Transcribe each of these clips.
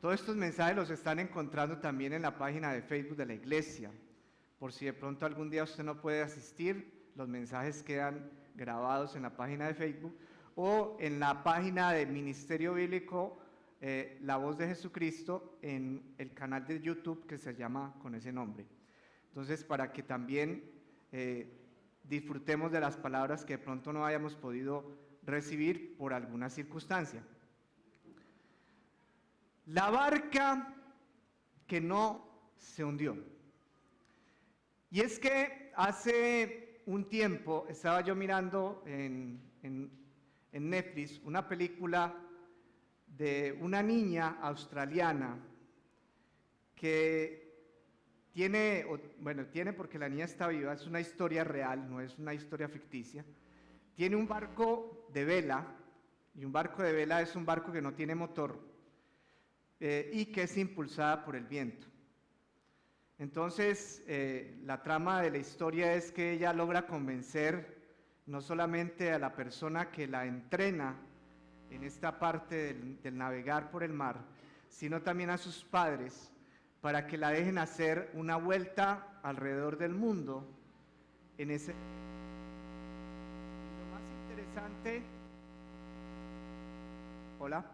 Todos estos mensajes los están encontrando también en la página de Facebook de la iglesia. Por si de pronto algún día usted no puede asistir, los mensajes quedan grabados en la página de Facebook o en la página de Ministerio Bíblico La Voz de Jesucristo, en el canal de YouTube que se llama con ese nombre. Entonces, para que también disfrutemos de las palabras que de pronto no hayamos podido recibir por alguna circunstancia. La barca que no se hundió. Y es que hace un tiempo estaba yo mirando en Netflix una película de una niña australiana que tiene porque la niña está viva, es una historia real, no es una historia ficticia. Tiene un barco de vela, y un barco de vela es un barco que no tiene motor y que es impulsada por el viento. Entonces, la trama de la historia es que ella logra convencer no solamente a la persona que la entrena en esta parte del navegar por el mar, sino también a sus padres, para que la dejen hacer una vuelta alrededor del mundo en ese... Lo más interesante... Hola.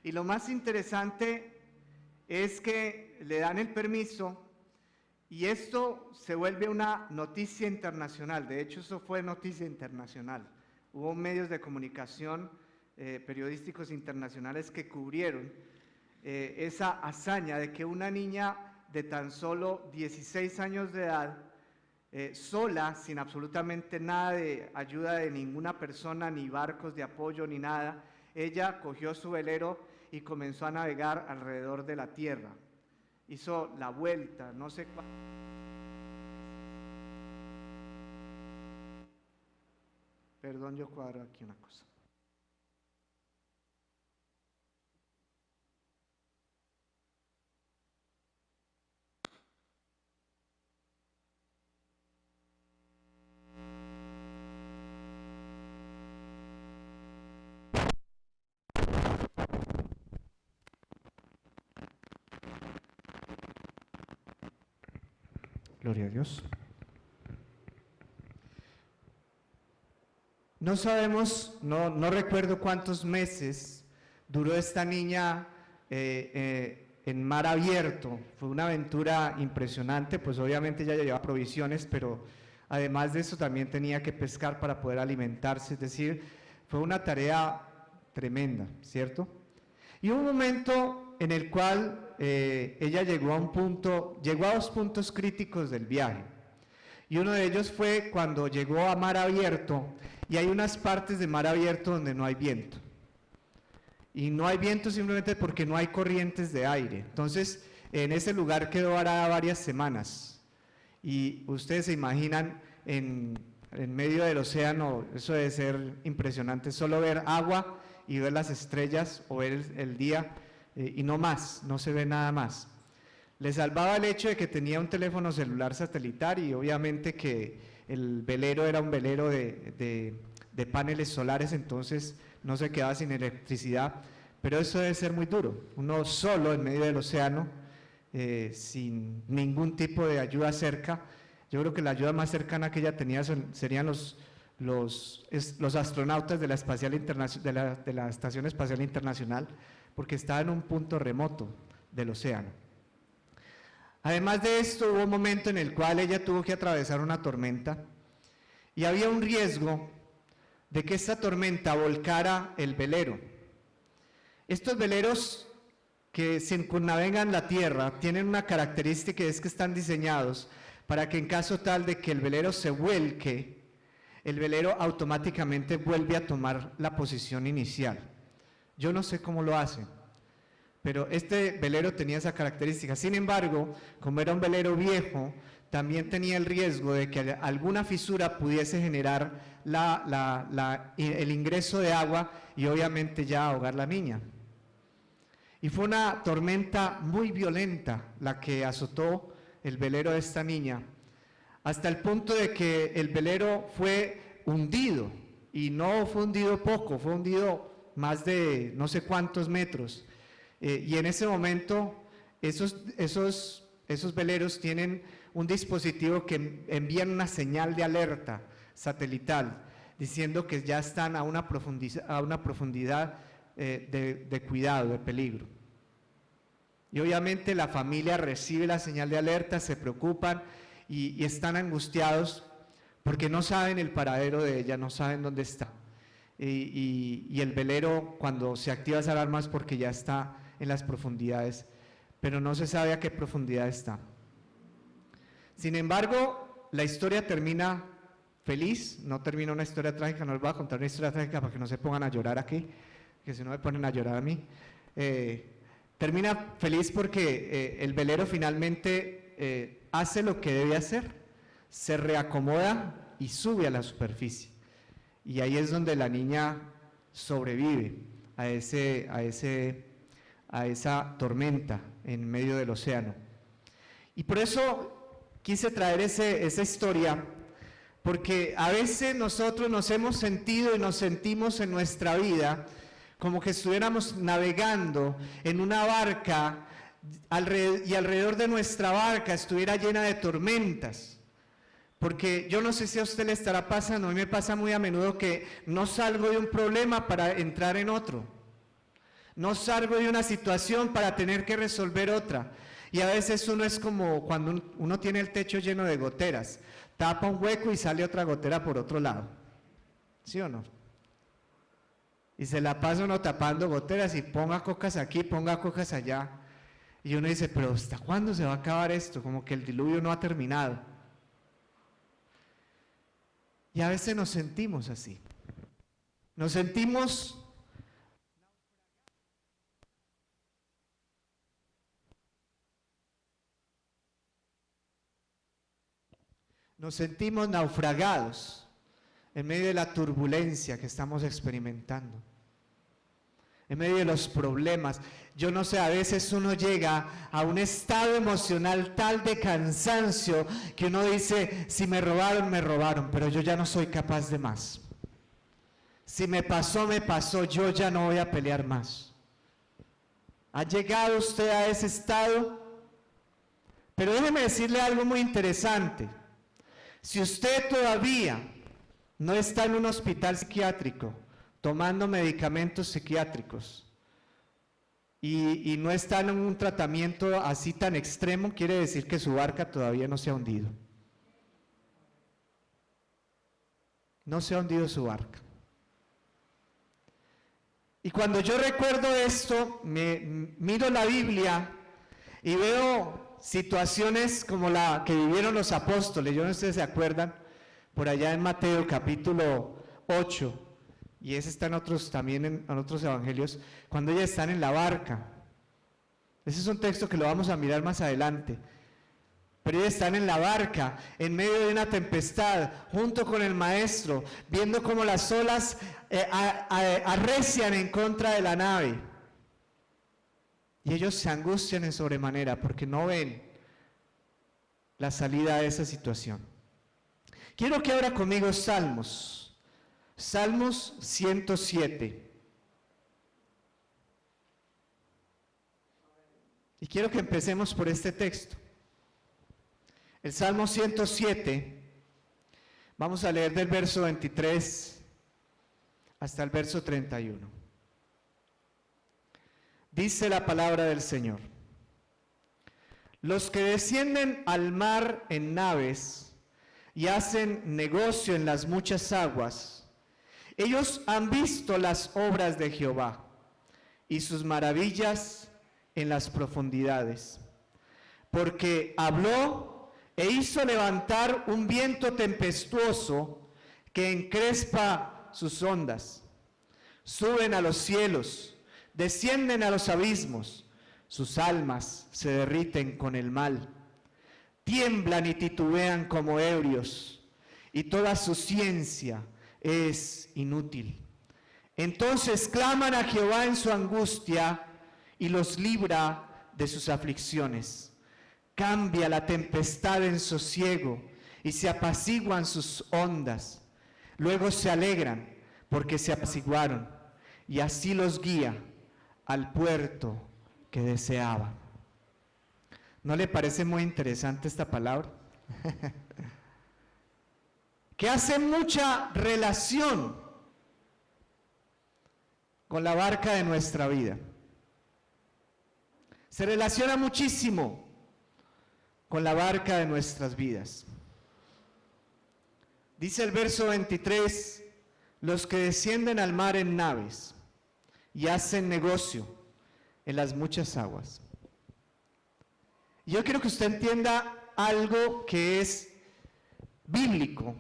Y lo más interesante es que le dan el permiso y esto se vuelve una noticia internacional. De hecho, eso fue noticia internacional. Hubo medios de comunicación periodísticos internacionales que cubrieron esa hazaña de que una niña de tan solo 16 años de edad, sola, sin absolutamente nada de ayuda de ninguna persona, ni barcos de apoyo, ni nada, ella cogió su velero y comenzó a navegar alrededor de la tierra. Hizo la vuelta, no sé cuánto. Perdón, yo cuadro aquí una cosa. Gloria a Dios. No sabemos, no recuerdo cuántos meses duró esta niña en mar abierto. Fue una aventura impresionante, pues obviamente ella llevaba provisiones, pero además de eso también tenía que pescar para poder alimentarse, es decir, fue una tarea tremenda, ¿cierto? Y hubo un momento en el cual ella llegó a dos puntos críticos del viaje. Y uno de ellos fue cuando llegó a mar abierto, y hay unas partes de mar abierto donde no hay viento. Y no hay viento simplemente porque no hay corrientes de aire. Entonces, en ese lugar quedó varada varias semanas. Y ustedes se imaginan en medio del océano, eso debe ser impresionante, solo ver agua y ver las estrellas o ver el día y no más, no se ve nada más. Le salvaba el hecho de que tenía un teléfono celular satelital y obviamente que el velero era un velero de paneles solares, entonces no se quedaba sin electricidad, pero eso debe ser muy duro, uno solo en medio del océano, sin ningún tipo de ayuda cerca. Yo creo que la ayuda más cercana que ella tenía serían los astronautas de la Estación Espacial Internacional, porque estaba en un punto remoto del océano. Además de esto, hubo un momento en el cual ella tuvo que atravesar una tormenta y había un riesgo de que esta tormenta volcara el velero. Estos veleros que circunnavegan la tierra tienen una característica, y es que están diseñados para que en caso tal de que el velero se vuelque, el velero automáticamente vuelve a tomar la posición inicial. Yo no sé cómo lo hacen, pero este velero tenía esa característica. Sin embargo, como era un velero viejo, también tenía el riesgo de que alguna fisura pudiese generar el ingreso de agua y obviamente ya ahogar la niña. Y fue una tormenta muy violenta la que azotó el velero de esta niña, hasta el punto de que el velero fue hundido, y no fue hundido poco, fue hundido más de no sé cuántos metros. y en ese momento esos veleros tienen un dispositivo que envían una señal de alerta satelital diciendo que ya están a una profundidad de cuidado, de peligro. Y obviamente la familia recibe la señal de alerta, se preocupan y están angustiados porque no saben el paradero de ella, no saben dónde está. Y el velero, cuando se activa esa alarma, es porque ya está en las profundidades, pero no se sabe a qué profundidad está. Sin embargo, la historia termina feliz, no termina una historia trágica. No les voy a contar una historia trágica para que no se pongan a llorar aquí, que si no me ponen a llorar a mí. Termina feliz porque el velero finalmente hace lo que debe hacer, se reacomoda y sube a la superficie. Y ahí es donde la niña sobrevive a esa tormenta en medio del océano. Y por eso quise traer esa historia, porque a veces nosotros nos hemos sentido y nos sentimos en nuestra vida como que estuviéramos navegando en una barca y alrededor de nuestra barca estuviera llena de tormentas. Porque yo no sé si a usted le estará pasando, a mí me pasa muy a menudo que no salgo de un problema para entrar en otro. No salgo de una situación para tener que resolver otra. Y a veces uno es como cuando uno tiene el techo lleno de goteras. Tapa un hueco y sale otra gotera por otro lado. ¿Sí o no? Y se la pasa uno tapando goteras y ponga cocas aquí, ponga cocas allá. Y uno dice, pero ¿hasta cuándo se va a acabar esto? Como que el diluvio no ha terminado. Y a veces nos sentimos así. Nos sentimos naufragados en medio de la turbulencia que estamos experimentando, en medio de los problemas. Yo no sé, a veces uno llega a un estado emocional tal de cansancio que uno dice, si me robaron, pero yo ya no soy capaz de más. Si me pasó, yo ya no voy a pelear más. ¿Ha llegado usted a ese estado? Pero déjeme decirle algo muy interesante. Si usted todavía no está en un hospital psiquiátrico tomando medicamentos psiquiátricos y no está en un tratamiento así tan extremo, quiere decir que su barca todavía no se ha hundido. No se ha hundido su barca. Y cuando yo recuerdo esto, miro la Biblia y veo situaciones como la que vivieron los apóstoles. Yo no sé si ustedes se acuerdan, por allá en Mateo capítulo 8, y ese está también en otros evangelios, cuando ellos están en la barca. Ese es un texto que lo vamos a mirar más adelante. Pero ellos están en la barca, en medio de una tempestad, junto con el maestro, viendo cómo las olas arrecian en contra de la nave. Y ellos se angustian en sobremanera porque no ven la salida de esa situación. Quiero que abra conmigo Salmos 107. Y quiero que empecemos por este texto. El Salmo 107, vamos a leer del verso 23 hasta el verso 31. Dice la palabra del Señor: los que descienden al mar en naves y hacen negocio en las muchas aguas, ellos han visto las obras de Jehová y sus maravillas en las profundidades. Porque habló e hizo levantar un viento tempestuoso que encrespa sus ondas. Suben a los cielos, descienden a los abismos, sus almas se derriten con el mal. Tiemblan y titubean como ebrios, y toda su ciencia es inútil. Entonces claman a Jehová en su angustia y los libra de sus aflicciones. Cambia la tempestad en sosiego y se apaciguan sus ondas. Luego se alegran porque se apaciguaron, y así los guía al puerto que deseaba. ¿No le parece muy interesante esta palabra? Que hace mucha relación con la barca de nuestra vida. Se relaciona muchísimo con la barca de nuestras vidas. Dice el verso 23, los que descienden al mar en naves y hacen negocio en las muchas aguas. Yo quiero que usted entienda algo que es bíblico,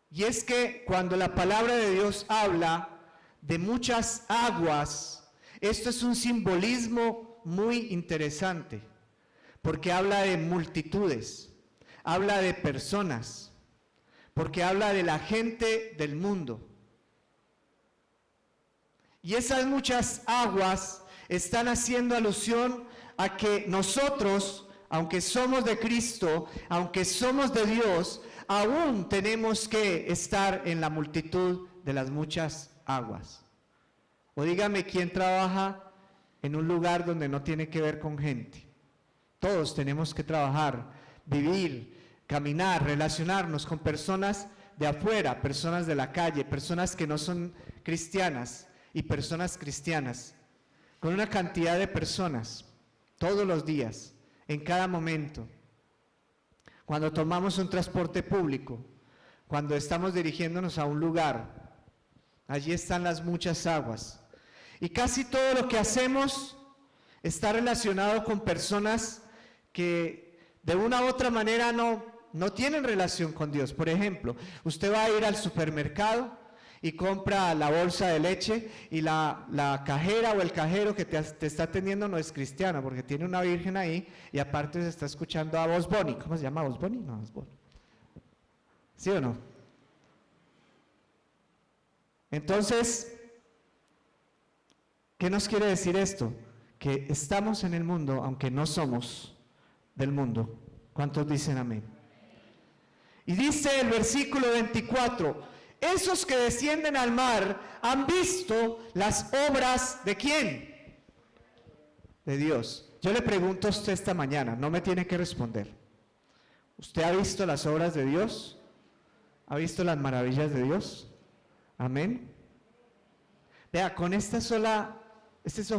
y es que cuando la palabra de Dios habla de muchas aguas, esto es un simbolismo muy interesante, porque habla de multitudes, habla de personas, porque habla de la gente del mundo. Y esas muchas aguas están haciendo alusión a que nosotros, aunque somos de Cristo, aunque somos de Dios, aún tenemos que estar en la multitud de las muchas aguas. O dígame, ¿quién trabaja en un lugar donde no tiene que ver con gente? Todos tenemos que trabajar, vivir, caminar, relacionarnos con personas de afuera, personas de la calle, personas que no son cristianas y personas cristianas, con una cantidad de personas, todos los días, en cada momento. Cuando tomamos un transporte público, cuando estamos dirigiéndonos a un lugar, allí están las muchas aguas. Y casi todo lo que hacemos está relacionado con personas que de una u otra manera no tienen relación con Dios. Por ejemplo, usted va a ir al supermercado y compra la bolsa de leche y la cajera o el cajero que te está atendiendo no es cristiano, porque tiene una virgen ahí y aparte se está escuchando a Voz Bunny. ¿Cómo se llama? ¿Voz Bunny? No, Voz Bunny. ¿Sí o no? Entonces, ¿qué nos quiere decir esto? Que estamos en el mundo, aunque no somos del mundo. ¿Cuántos dicen amén? Y dice el versículo 24, esos que descienden al mar han visto las obras ¿de quién? De Dios. Yo le pregunto a usted esta mañana, no me tiene que responder. ¿Usted ha visto las obras de Dios? ¿Ha visto las maravillas de Dios? Amén. Vea, con este solo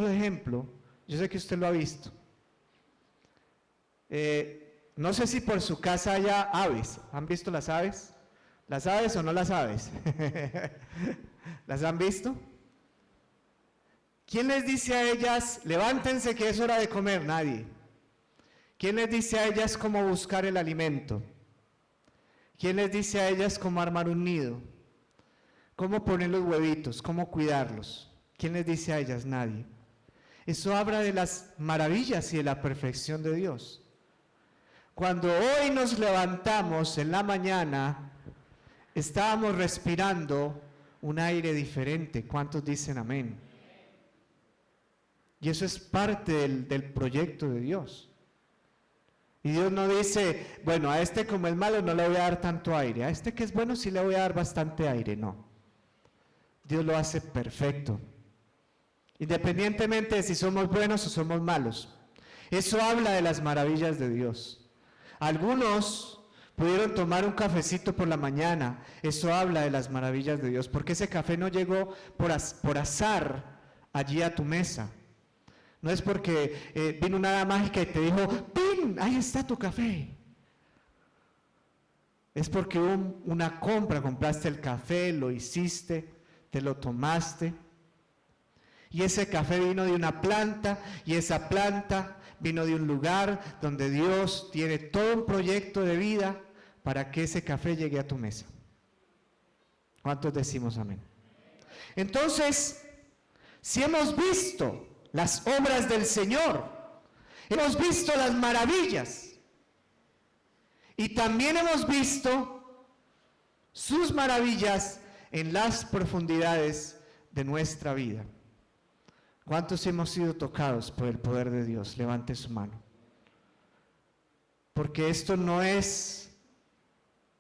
ejemplo, yo sé que usted lo ha visto. No sé si por su casa haya aves. ¿Han visto las aves? ¿Las aves o no las aves? ¿Las han visto? ¿Quién les dice a ellas, levántense que es hora de comer? Nadie. ¿Quién les dice a ellas cómo buscar el alimento? ¿Quién les dice a ellas cómo armar un nido? ¿Cómo poner los huevitos? ¿Cómo cuidarlos? ¿Quién les dice a ellas? Nadie. Eso habla de las maravillas y de la perfección de Dios. Cuando hoy nos levantamos en la mañana, estábamos respirando un aire diferente. ¿Cuántos dicen amén? Y eso es parte del proyecto de Dios. Y Dios no dice, bueno, a este como es malo no le voy a dar tanto aire, a este que es bueno sí le voy a dar bastante aire. No. Dios lo hace perfecto, independientemente de si somos buenos o somos malos. Eso habla de las maravillas de Dios. Algunos pudieron tomar un cafecito por la mañana, eso habla de las maravillas de Dios, porque ese café no llegó por azar allí a tu mesa. No es porque vino una hada mágica y te dijo, ¡pin! Ahí está tu café. Es porque hubo una compra, compraste el café, lo hiciste, te lo tomaste. Y ese café vino de una planta, y esa planta vino de un lugar donde Dios tiene todo un proyecto de vida para que ese café llegue a tu mesa. ¿Cuántos decimos amén? Entonces, si hemos visto las obras del Señor, hemos visto las maravillas, y también hemos visto sus maravillas en las profundidades de nuestra vida. ¿Cuántos hemos sido tocados por el poder de Dios? Levante su mano. Porque esto no es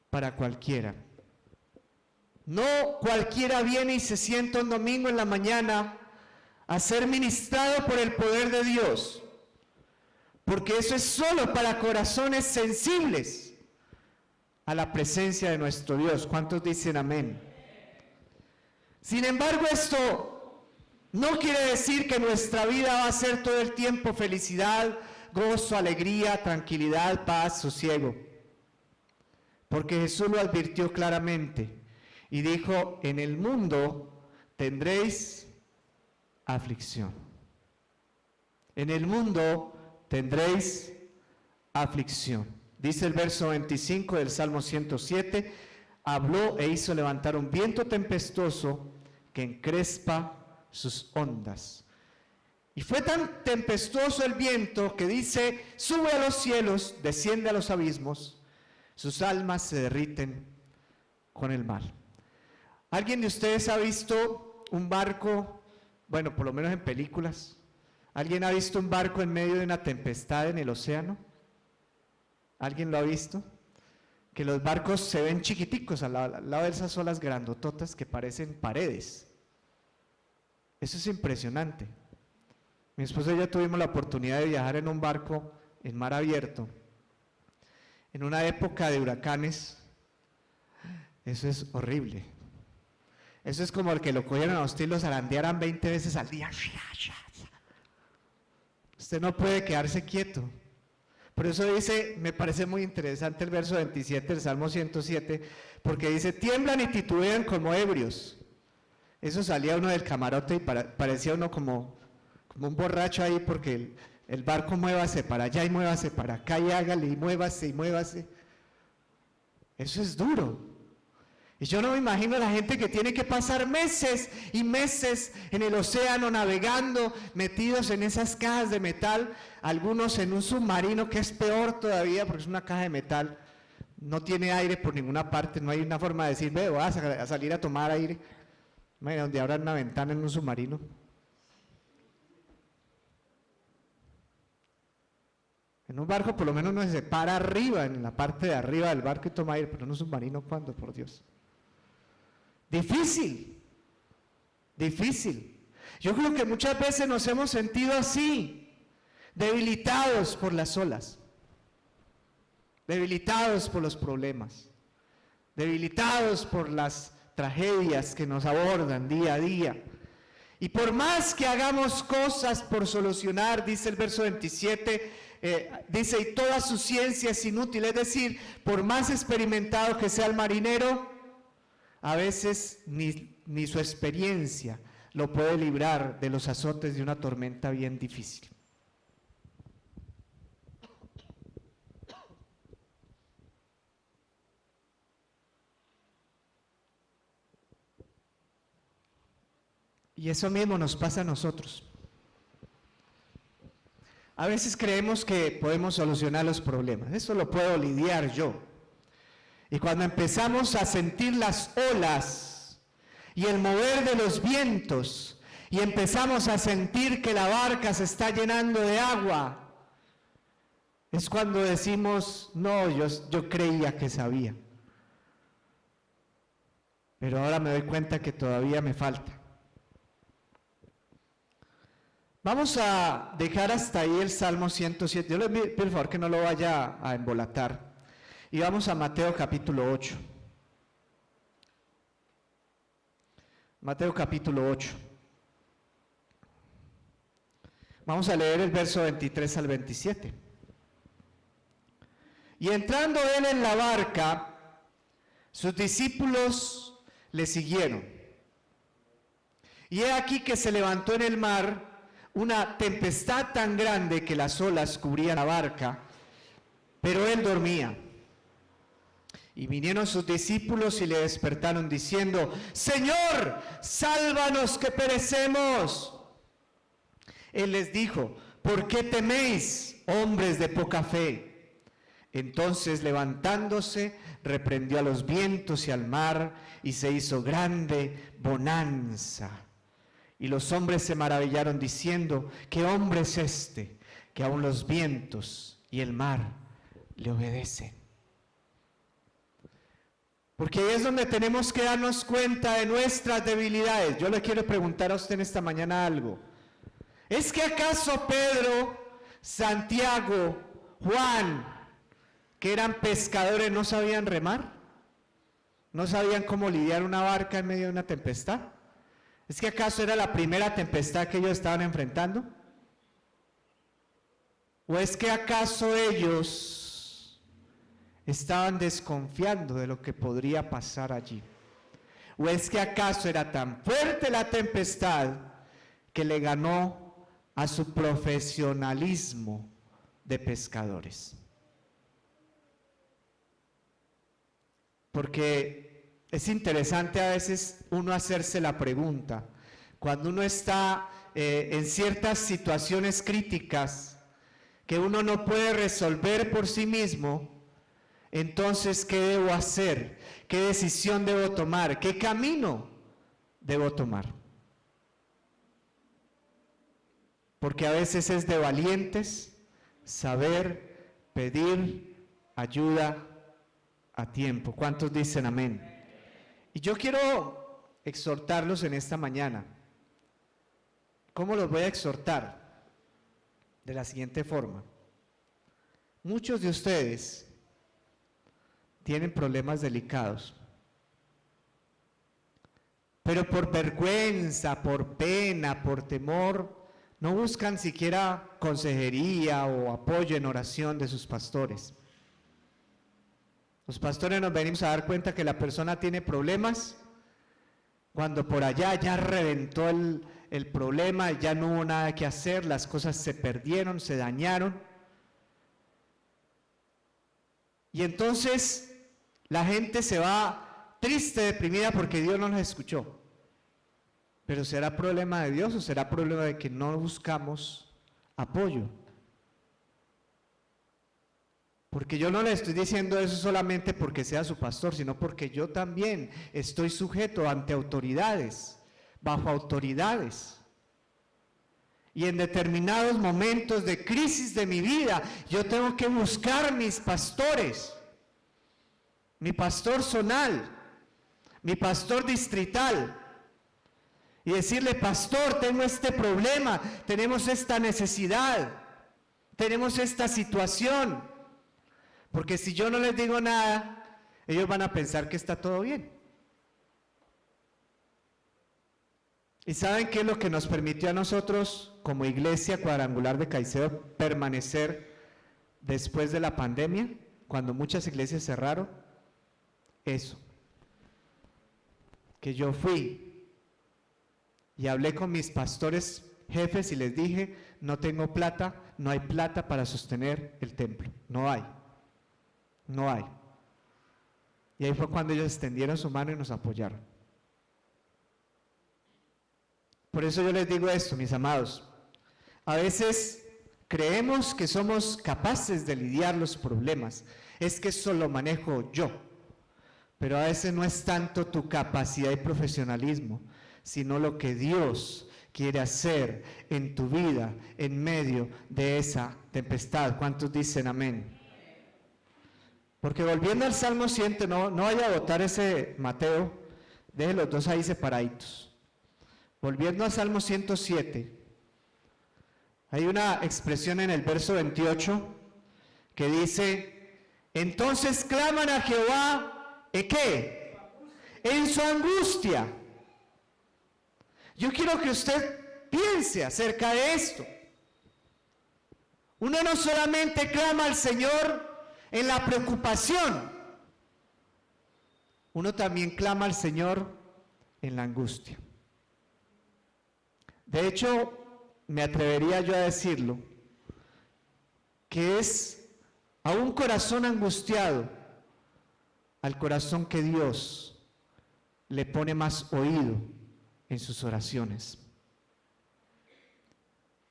para cualquiera. No cualquiera viene y se sienta un domingo en la mañana a ser ministrado por el poder de Dios, porque eso es solo para corazones sensibles a la presencia de nuestro Dios. ¿Cuántos dicen amén? Sin embargo, esto no quiere decir que nuestra vida va a ser todo el tiempo felicidad, gozo, alegría, tranquilidad, paz, sosiego. Porque Jesús lo advirtió claramente y dijo: en el mundo tendréis aflicción. En el mundo tendréis aflicción. Dice el verso 25 del Salmo 107, habló e hizo levantar un viento tempestuoso que encrespa sus ondas. Y fue tan tempestuoso el viento que dice, sube a los cielos, desciende a los abismos, sus almas se derriten con el mar. ¿Alguien de ustedes ha visto un barco, bueno, por lo menos en películas? ¿Alguien ha visto un barco en medio de una tempestad en el océano? ¿Alguien lo ha visto? Que los barcos se ven chiquiticos al lado de esas olas grandototas que parecen paredes. Eso es impresionante. Mi esposa y yo tuvimos la oportunidad de viajar en un barco en mar abierto, en una época de huracanes. Eso es horrible. Eso es como el que lo cogieran a usted y lo zarandearan 20 veces al día. Usted no puede quedarse quieto. Por eso dice, me parece muy interesante el verso 27 del Salmo 107, porque dice, tiemblan y titubean como ebrios. Eso salía uno del camarote y parecía uno como un borracho ahí, porque el barco muévase para allá y muévase para acá y hágale y muévase y muévase. Eso es duro. Y yo no me imagino a la gente que tiene que pasar meses y meses en el océano navegando, metidos en esas cajas de metal, algunos en un submarino que es peor todavía porque es una caja de metal, no tiene aire por ninguna parte, no hay una forma de decir, ve, vas a salir a tomar aire. Imagina donde habrá una ventana en un submarino. En un barco por lo menos uno se para arriba, en la parte de arriba del barco y toma aire, pero en un submarino, ¿cuándo? Por Dios. Difícil, difícil. Yo creo que muchas veces nos hemos sentido así, debilitados por las olas, debilitados por los problemas, debilitados por las tragedias que nos abordan día a día. Y por más que hagamos cosas por solucionar, dice el verso 27, dice, y toda su ciencia es inútil, es decir, por más experimentado que sea el marinero, a veces ni su experiencia lo puede librar de los azotes de una tormenta bien difícil. Y eso mismo nos pasa a nosotros. A veces creemos que podemos solucionar los problemas, eso lo puedo lidiar yo. Y cuando empezamos a sentir las olas y el mover de los vientos y empezamos a sentir que la barca se está llenando de agua, es cuando decimos, no, yo creía que sabía. Pero ahora me doy cuenta que todavía me falta. Vamos a dejar hasta ahí el Salmo 107. Yo les pido por favor que no lo vaya a embolatar. Y vamos a Mateo capítulo 8. Mateo capítulo 8. Vamos a leer el verso 23 al 27. Y entrando él en la barca, sus discípulos le siguieron. Y he aquí que se levantó en el mar una tempestad tan grande que las olas cubrían la barca, pero él dormía. Y vinieron sus discípulos y le despertaron diciendo, Señor, sálvanos que perecemos. Él les dijo, ¿por qué teméis, hombres de poca fe? Entonces levantándose, reprendió a los vientos y al mar, y se hizo grande bonanza. Y los hombres se maravillaron diciendo, ¿qué hombre es este, que aun los vientos y el mar le obedecen? Porque ahí es donde tenemos que darnos cuenta de nuestras debilidades. Yo le quiero preguntar a usted en esta mañana algo. ¿Es que acaso Pedro, Santiago, Juan, que eran pescadores, no sabían remar? ¿No sabían cómo lidiar una barca en medio de una tempestad? ¿Es que acaso era la primera tempestad que ellos estaban enfrentando? ¿O es que acaso ellos estaban desconfiando de lo que podría pasar allí? ¿O es que acaso era tan fuerte la tempestad que le ganó a su profesionalismo de pescadores? Porque es interesante a veces uno hacerse la pregunta, cuando uno está en ciertas situaciones críticas que uno no puede resolver por sí mismo, entonces, ¿qué debo hacer? ¿Qué decisión debo tomar? ¿Qué camino debo tomar? Porque a veces es de valientes saber pedir ayuda a tiempo. ¿Cuántos dicen amén? Y yo quiero exhortarlos en esta mañana. ¿Cómo los voy a exhortar? De la siguiente forma. Muchos de ustedes tienen problemas delicados, pero por vergüenza, por pena, por temor, no buscan siquiera consejería o apoyo en oración de sus pastores. Los pastores nos venimos a dar cuenta que la persona tiene problemas cuando por allá ya reventó el problema, ya no hubo nada que hacer, las cosas se perdieron, se dañaron. Y entonces la gente se va triste, deprimida porque Dios no nos escuchó. Pero ¿será problema de Dios o será problema de que no buscamos apoyo? Porque yo no le estoy diciendo eso solamente porque sea su pastor, sino porque yo también estoy sujeto ante autoridades, bajo autoridades. Y en determinados momentos de crisis de mi vida, yo tengo que buscar mis pastores, mi pastor zonal, mi pastor distrital, y decirle: pastor, tengo este problema, tenemos esta necesidad, tenemos esta situación. Porque si yo no les digo nada, ellos van a pensar que está todo bien. ¿Y saben qué es lo que nos permitió a nosotros, como Iglesia Cuadrangular de Caicedo, permanecer después de la pandemia, cuando muchas iglesias cerraron? Eso. Que yo fui y hablé con mis pastores jefes y les dije: no tengo plata, no hay plata para sostener el templo, no hay. No hay. Y ahí fue cuando ellos extendieron su mano y nos apoyaron. Por eso yo les digo esto, mis amados. A veces creemos que somos capaces de lidiar los problemas. Es que eso lo manejo yo. Pero a veces no es tanto tu capacidad y profesionalismo, sino lo que Dios quiere hacer en tu vida en medio de esa tempestad. ¿Cuántos dicen amén? Porque volviendo al Salmo 100, no vaya a botar ese Mateo, deje los dos ahí separaditos. Volviendo al Salmo 107, hay una expresión en el verso 28 que dice: entonces claman a Jehová, ¿qué? En su angustia. Yo quiero que usted piense acerca de esto. Uno no solamente clama al Señor en la preocupación, uno también clama al Señor en la angustia. De hecho, me atrevería yo a decirlo, que es a un corazón angustiado, al corazón que Dios le pone más oído en sus oraciones.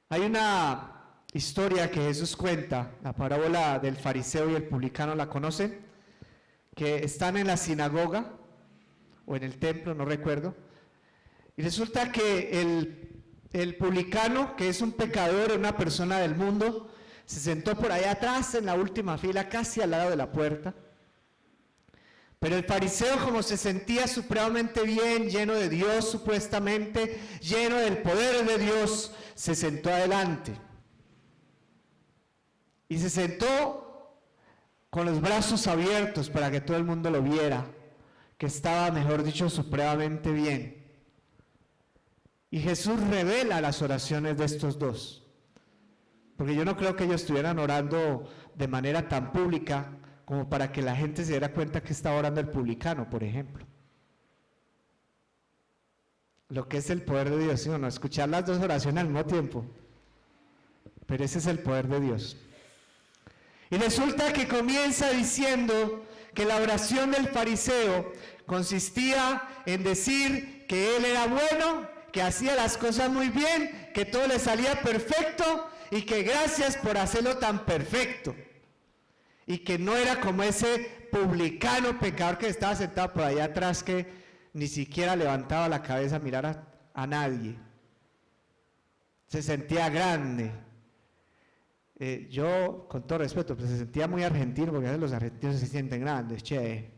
Hay una historia que Jesús cuenta, la parábola del fariseo y el publicano, ¿la conocen? Que están en la sinagoga o en el templo, no recuerdo, y resulta que el publicano, que es un pecador, una persona del mundo, se sentó por allá atrás en la última fila, casi al lado de la puerta, Pero el fariseo, como se sentía supremamente bien, lleno de Dios supuestamente, lleno del poder de Dios, se sentó adelante. Y se sentó con los brazos abiertos para que todo el mundo lo viera, que estaba, mejor dicho, supremamente bien. Y Jesús revela las oraciones de estos dos. Porque yo no creo que ellos estuvieran orando de manera tan pública como para que la gente se diera cuenta que estaba orando el publicano, por ejemplo. Lo que es el poder de Dios, ¿sí o no? Escuchar las dos oraciones al mismo tiempo. Pero ese es el poder de Dios. Y resulta que comienza diciendo que la oración del fariseo consistía en decir que él era bueno, que hacía las cosas muy bien, que todo le salía perfecto y que gracias por hacerlo tan perfecto. Y que no era como ese publicano pecador que estaba sentado por allá atrás, que ni siquiera levantaba la cabeza a mirar a nadie. Se sentía grande. Yo, con todo respeto, pues se sentía muy argentino, porque a veces los argentinos se sienten grandes, che.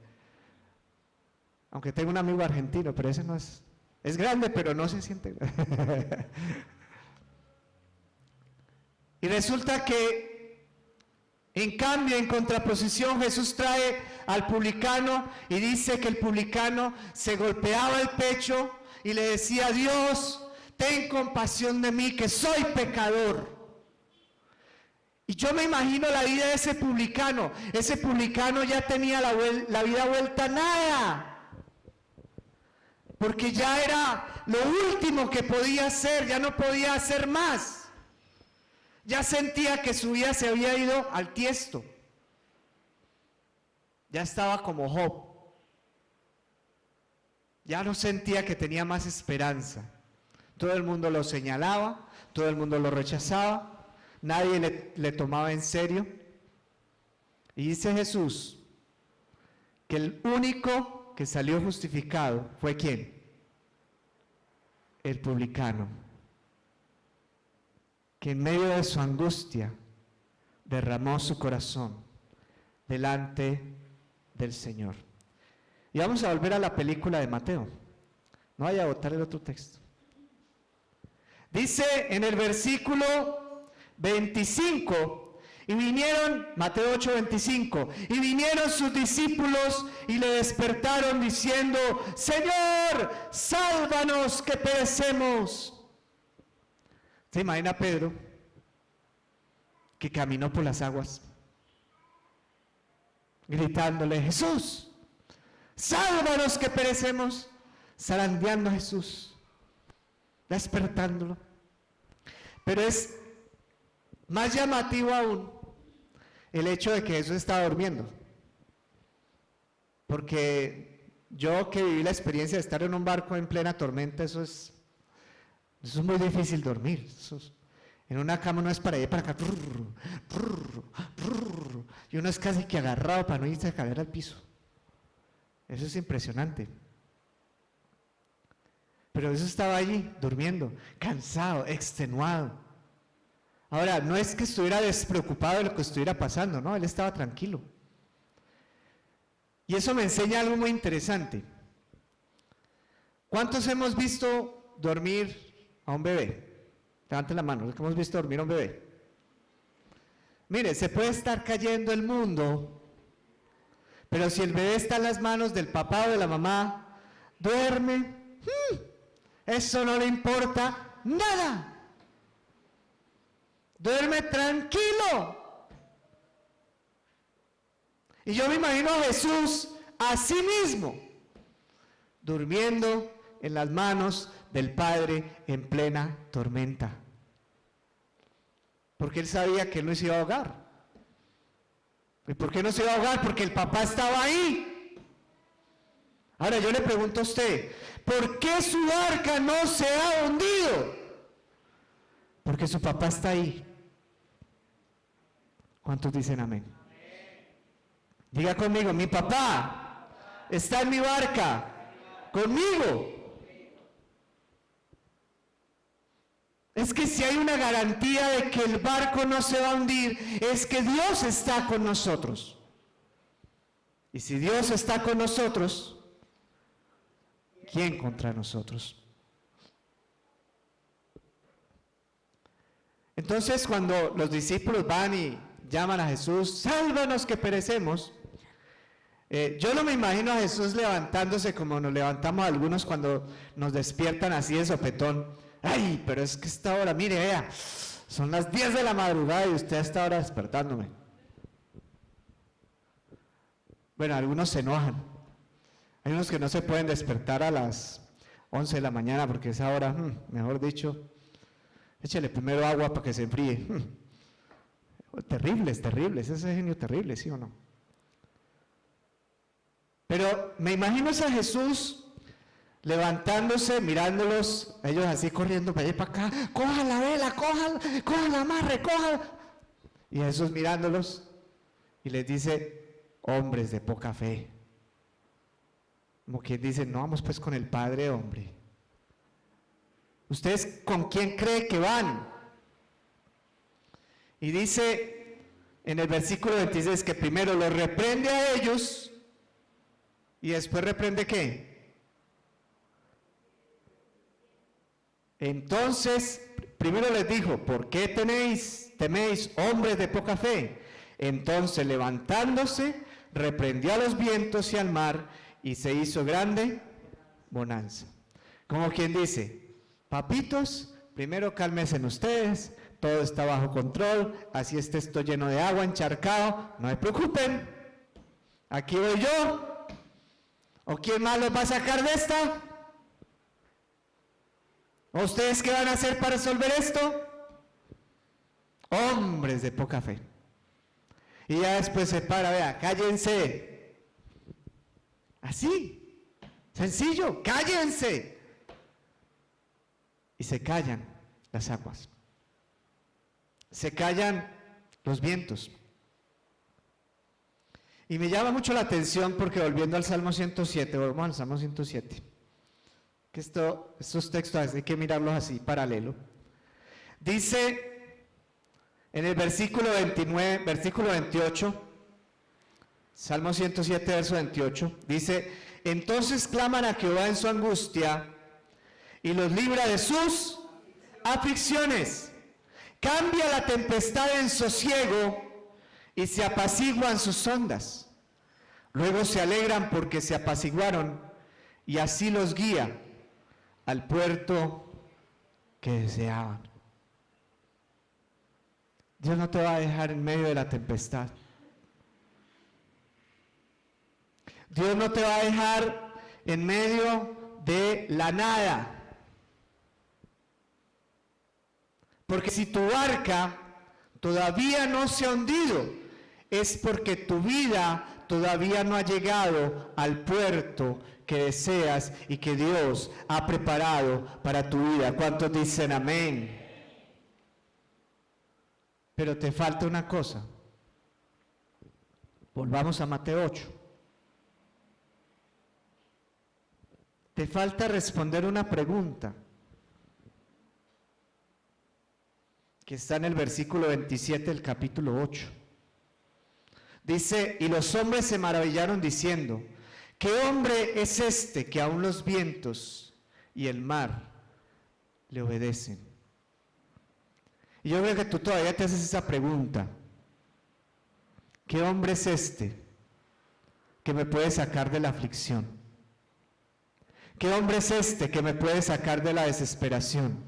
Aunque tengo un amigo argentino, pero ese no es... Es grande, pero no se siente grande. Y resulta que en cambio, en contraposición, Jesús trae al publicano y dice que el publicano se golpeaba el pecho y le decía: Dios, ten compasión de mí, que soy pecador. Y yo me imagino la vida de ese publicano. Ese publicano ya tenía la vida vuelta a nada, porque ya era lo último que podía hacer, ya no podía hacer más. Ya sentía que su vida se había ido al tiesto. Ya estaba como Job. Ya no sentía que tenía más esperanza. Todo el mundo lo señalaba, todo el mundo lo rechazaba, nadie le tomaba en serio. Y dice Jesús que el único que salió justificado fue ¿quién? El publicano, que en medio de su angustia derramó su corazón delante del Señor. Y vamos a volver a la película de Mateo. No vaya a botar el otro texto. Dice en el versículo 25, y vinieron, Mateo 8:25, y vinieron sus discípulos y le despertaron diciendo: Señor, sálvanos que perecemos. ¿Se imagina Pedro que caminó por las aguas gritándole: Jesús, sálvanos que perecemos? Zarandeando a Jesús, despertándolo. Pero es más llamativo aún el hecho de que Jesús estaba durmiendo, porque yo que viví la experiencia de estar en un barco en plena tormenta, eso es muy difícil dormir. En una cama uno es para allá y para acá, y uno es casi que agarrado para no irse a caer al piso. Eso es impresionante. Pero Jesús estaba allí durmiendo, cansado, extenuado. Ahora, no es que estuviera despreocupado de lo que estuviera pasando, no, él estaba tranquilo. Y eso me enseña algo muy interesante. ¿Cuántos hemos visto dormir a un bebé? Levanten la mano, los que hemos visto dormir a un bebé. Mire, se puede estar cayendo el mundo, pero si el bebé está en las manos del papá o de la mamá, duerme, eso no le importa nada. Duerme tranquilo. Y yo me imagino a Jesús a sí mismo, durmiendo en las manos del Padre en plena tormenta. Porque él sabía que él no se iba a ahogar. ¿Y por qué no se iba a ahogar? Porque el papá estaba ahí. Ahora yo le pregunto a usted, ¿por qué su barca no se ha hundido? Porque su papá está ahí. ¿Cuántos dicen amén? Diga conmigo, mi papá está en mi barca, conmigo. Es que si hay una garantía de que el barco no se va a hundir, es que Dios está con nosotros. Y si Dios está con nosotros, ¿quién contra nosotros? Entonces, cuando los discípulos van y llaman a Jesús, sálvanos que perecemos, yo no me imagino a Jesús levantándose como nos levantamos algunos cuando nos despiertan así de sopetón. Ay, pero es que esta hora, mire, vea, son las 10 de la madrugada y usted a esta hora despertándome. Bueno, algunos se enojan. Hay unos que no se pueden despertar a las 11 de la mañana porque esa hora, mejor dicho, échale primero agua para que se enfríe. Terribles, terribles, ese genio terrible, ¿sí o no? Pero me imagino a Jesús levantándose, mirándolos, ellos así corriendo para allá y para acá, coja la vela, coja la amarre, coja. Y Jesús mirándolos y les dice, hombres de poca fe. Como quien dice, no vamos pues con el Padre, hombre. ¿Ustedes con quién creen que van? Y dice en el versículo 26 que primero los reprende a ellos y después reprende ¿qué? Entonces, primero les dijo, ¿por qué teméis hombres de poca fe? Entonces, levantándose, reprendió a los vientos y al mar y se hizo grande bonanza. Como quien dice, papitos, primero cálmense ustedes, todo está bajo control, así esté esto lleno de agua, encharcado, no se preocupen, aquí voy yo, ¿o quién más los va a sacar de esta? ¿O ustedes qué van a hacer para resolver esto? Hombres de poca fe. Y ya después se para, vea, cállense. Así, sencillo, cállense. Y se callan las aguas. Se callan los vientos. Y me llama mucho la atención porque volviendo al Salmo 107, volvemos al Salmo 107, que estos textos hay que mirarlos así, paralelo. Dice en el versículo 29, versículo 28, Salmo 107, verso 28, dice, entonces claman a Jehová en su angustia y los libra de sus aflicciones. Cambia la tempestad en sosiego y se apaciguan sus ondas. Luego se alegran porque se apaciguaron y así los guía al puerto que deseaban. Dios no te va a dejar en medio de la tempestad. Dios no te va a dejar en medio de la nada. Porque si tu barca todavía no se ha hundido, es porque tu vida todavía no ha llegado al puerto que deseas y que Dios ha preparado para tu vida. ¿Cuántos dicen amén? Pero te falta una cosa. Volvamos a Mateo 8. Te falta responder una pregunta que está en el versículo 27 del capítulo 8. Dice, y los hombres se maravillaron diciendo, ¿qué hombre es este que aún los vientos y el mar le obedecen? Y yo creo que tú todavía te haces esa pregunta. ¿Qué hombre es este que me puede sacar de la aflicción? ¿Qué hombre es este que me puede sacar de la desesperación?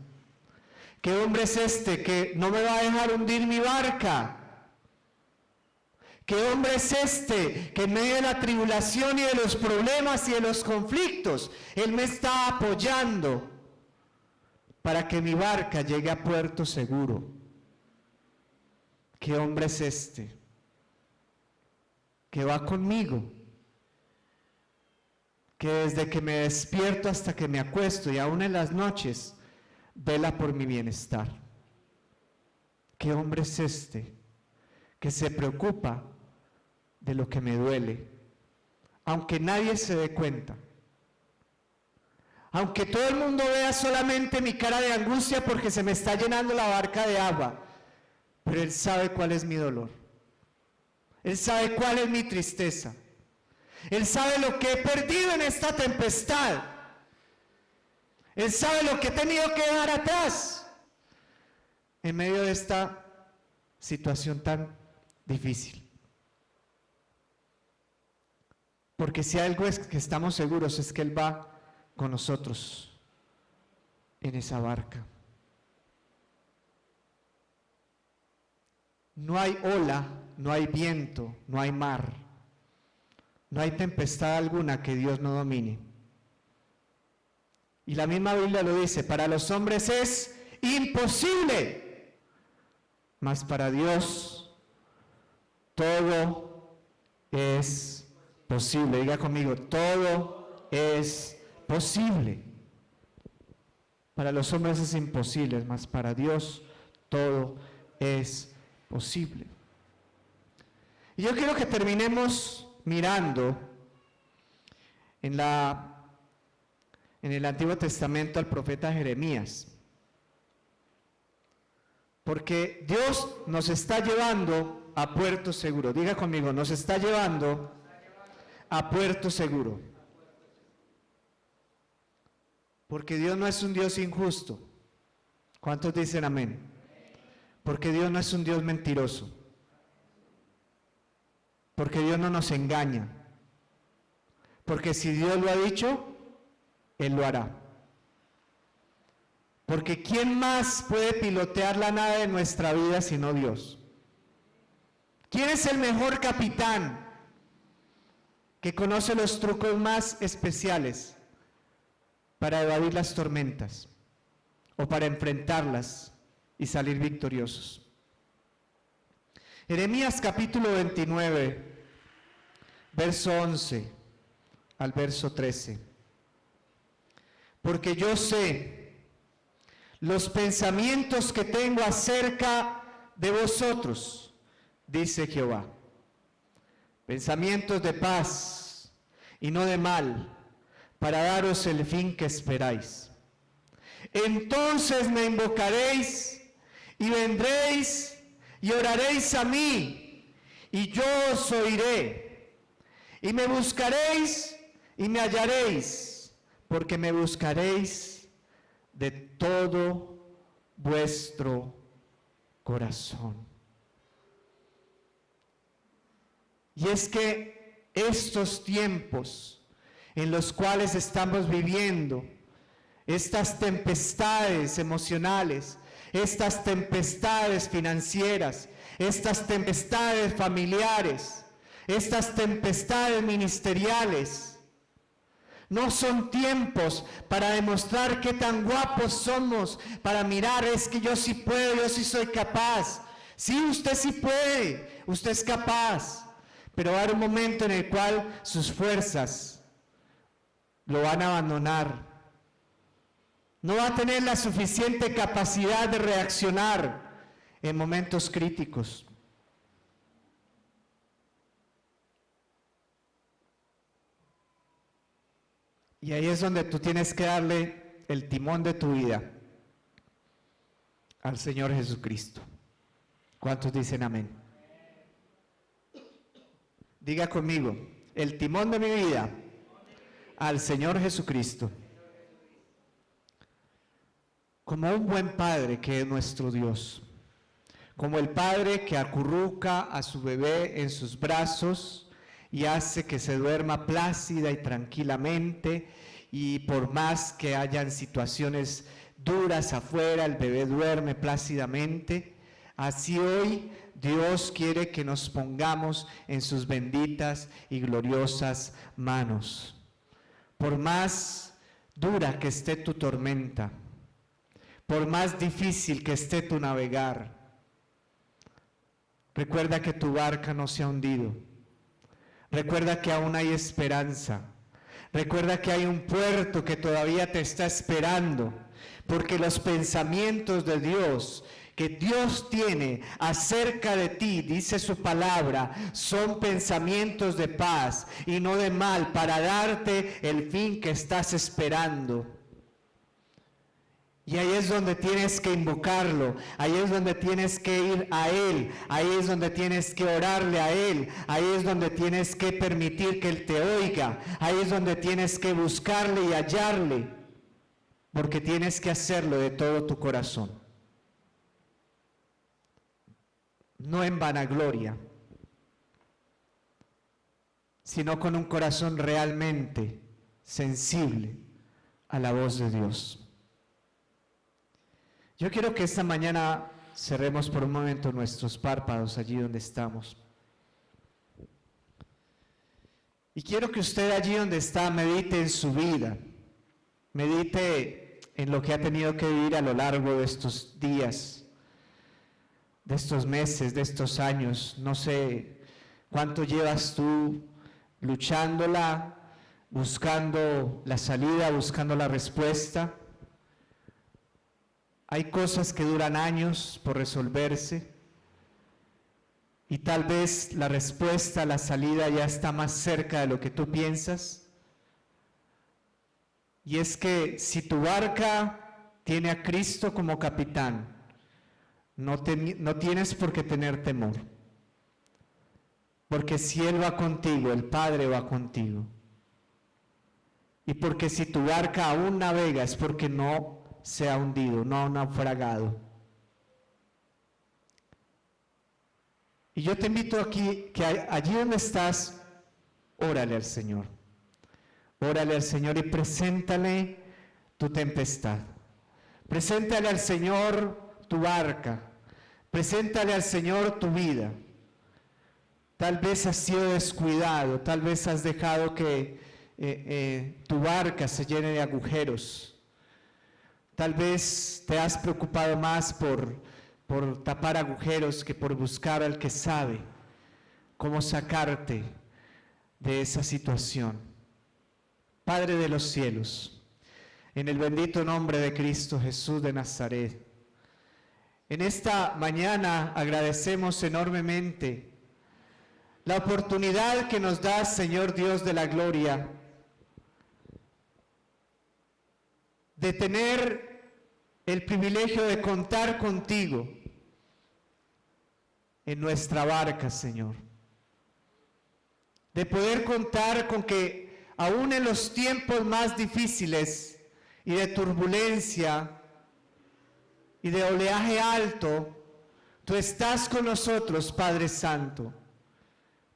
¿Qué hombre es este que no me va a dejar hundir mi barca? ¿Qué hombre es este que en medio de la tribulación y de los problemas y de los conflictos, Él me está apoyando para que mi barca llegue a puerto seguro? ¿Qué hombre es este que va conmigo? Que desde que me despierto hasta que me acuesto y aún en las noches vela por mi bienestar. ¿Qué hombre es este que se preocupa de lo que me duele, aunque nadie se dé cuenta? Aunque todo el mundo vea solamente mi cara de angustia porque se me está llenando la barca de agua, pero Él sabe cuál es mi dolor. Él sabe cuál es mi tristeza. Él sabe lo que he perdido en esta tempestad. Él sabe lo que he tenido que dejar atrás en medio de esta situación tan difícil. Porque si algo es que estamos seguros es que Él va con nosotros en esa barca. No hay ola, no hay viento, no hay mar, no hay tempestad alguna que Dios no domine. Y la misma Biblia lo dice, para los hombres es imposible, mas para Dios todo es posible. Diga conmigo, todo es posible. Para los hombres es imposible, mas para Dios todo es posible. Y yo quiero que terminemos mirando en el Antiguo Testamento al profeta Jeremías. Porque Dios nos está llevando a puerto seguro. Diga conmigo, nos está llevando a puerto seguro. Porque Dios no es un Dios injusto. ¿Cuántos dicen amén? Porque Dios no es un Dios mentiroso. Porque Dios no nos engaña. Porque si Dios lo ha dicho, Él lo hará. Porque ¿quién más puede pilotear la nave de nuestra vida sino Dios? ¿Quién es el mejor capitán que conoce los trucos más especiales para evadir las tormentas o para enfrentarlas y salir victoriosos? Jeremías capítulo 29, verso 11 al verso 13. Porque yo sé los pensamientos que tengo acerca de vosotros, dice Jehová. Pensamientos de paz y no de mal, para daros el fin que esperáis. Entonces me invocaréis y vendréis y oraréis a mí, y yo os oiré. Y me buscaréis y me hallaréis, porque me buscaréis de todo vuestro corazón. Y es que estos tiempos en los cuales estamos viviendo, estas tempestades emocionales, estas tempestades financieras, estas tempestades familiares, estas tempestades ministeriales, no son tiempos para demostrar qué tan guapos somos, para mirar, es que yo sí puedo, yo sí soy capaz. Sí, usted sí puede, usted es capaz, pero va a haber un momento en el cual sus fuerzas lo van a abandonar. No va a tener la suficiente capacidad de reaccionar en momentos críticos. Y ahí es donde tú tienes que darle el timón de tu vida al Señor Jesucristo. ¿Cuántos dicen amén? Diga conmigo, el timón de mi vida al Señor Jesucristo. Como un buen padre que es nuestro Dios, como el padre que acurruca a su bebé en sus brazos y hace que se duerma plácida y tranquilamente, y por más que hayan situaciones duras afuera, el bebé duerme plácidamente. Así hoy Dios quiere que nos pongamos en sus benditas y gloriosas manos. Por más dura que esté tu tormenta, por más difícil que esté tu navegar, recuerda que tu barca no se ha hundido. Recuerda que aún hay esperanza. Recuerda que hay un puerto que todavía te está esperando, porque los pensamientos de Dios que Dios tiene acerca de ti, dice su palabra, son pensamientos de paz y no de mal, para darte el fin que estás esperando. Y ahí es donde tienes que invocarlo, ahí es donde tienes que ir a Él, ahí es donde tienes que orarle a Él, ahí es donde tienes que permitir que Él te oiga, ahí es donde tienes que buscarle y hallarle, porque tienes que hacerlo de todo tu corazón. No en vanagloria, sino con un corazón realmente sensible a la voz de Dios. Yo quiero que esta mañana cerremos por un momento nuestros párpados allí donde estamos. Y quiero que usted allí donde está medite en su vida, medite en lo que ha tenido que vivir a lo largo de estos días, de estos meses, de estos años. No sé cuánto llevas tú luchándola, buscando la salida, buscando la respuesta. Hay cosas que duran años por resolverse y tal vez la respuesta, la salida ya está más cerca de lo que tú piensas. Y es que si tu barca tiene a Cristo como capitán, no tienes por qué tener temor. Porque si Él va contigo, el Padre va contigo. Y porque si tu barca aún navega es porque no se ha hundido, no ha naufragado. Y yo te invito aquí, que allí donde estás, órale al Señor. Órale al Señor y preséntale tu tempestad. Preséntale al Señor tu barca. Preséntale al Señor tu vida. Tal vez has sido descuidado, tal vez has dejado que tu barca se llene de agujeros. Tal vez te has preocupado más por tapar agujeros que por buscar al que sabe cómo sacarte de esa situación. Padre de los cielos, en el bendito nombre de Cristo Jesús de Nazaret, en esta mañana agradecemos enormemente la oportunidad que nos da, Señor Dios de la gloria, de tener el privilegio de contar contigo en nuestra barca, Señor. De poder contar con que aún en los tiempos más difíciles y de turbulencia y de oleaje alto, tú estás con nosotros, Padre Santo.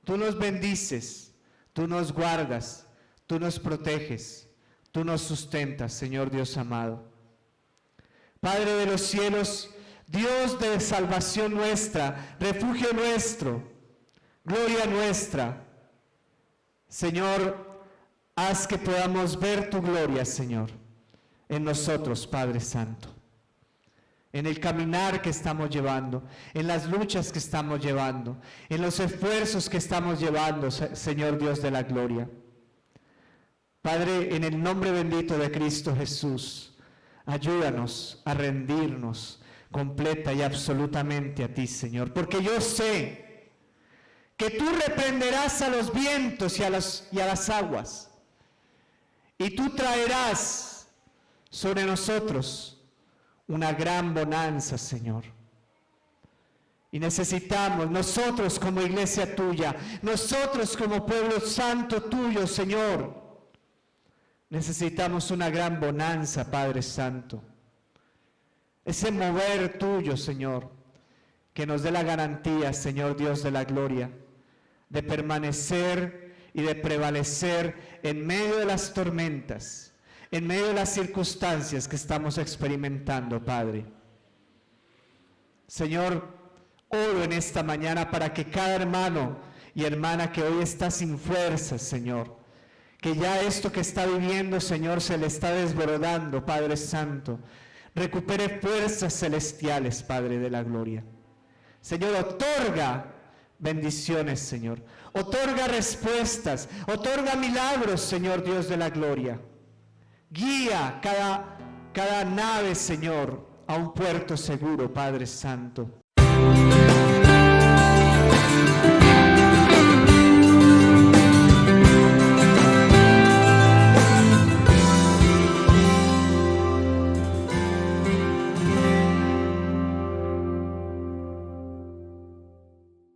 Tú nos bendices, tú nos guardas, tú nos proteges, tú nos sustentas, Señor Dios amado. Padre de los cielos, Dios de salvación nuestra, refugio nuestro, gloria nuestra. Señor, haz que podamos ver tu gloria, Señor, en nosotros, Padre Santo. En el caminar que estamos llevando, en las luchas que estamos llevando, en los esfuerzos que estamos llevando, Señor Dios de la gloria. Padre, en el nombre bendito de Cristo Jesús, ayúdanos a rendirnos completa y absolutamente a ti, Señor, porque yo sé que tú reprenderás a los vientos y a las aguas, y tú traerás sobre nosotros una gran bonanza, Señor. Y necesitamos, nosotros como iglesia tuya, nosotros como pueblo santo tuyo, Señor, necesitamos una gran bonanza, Padre Santo. Ese mover tuyo, Señor, que nos dé la garantía, Señor Dios de la gloria, de permanecer y de prevalecer en medio de las tormentas, en medio de las circunstancias que estamos experimentando, Padre. Señor, oro en esta mañana para que cada hermano y hermana que hoy está sin fuerzas, Señor, que ya esto que está viviendo, Señor, se le está desbordando, Padre Santo, recupere fuerzas celestiales, Padre de la gloria. Señor, otorga bendiciones, Señor, otorga respuestas, otorga milagros, Señor Dios de la gloria. Guía cada nave, Señor, a un puerto seguro, Padre Santo.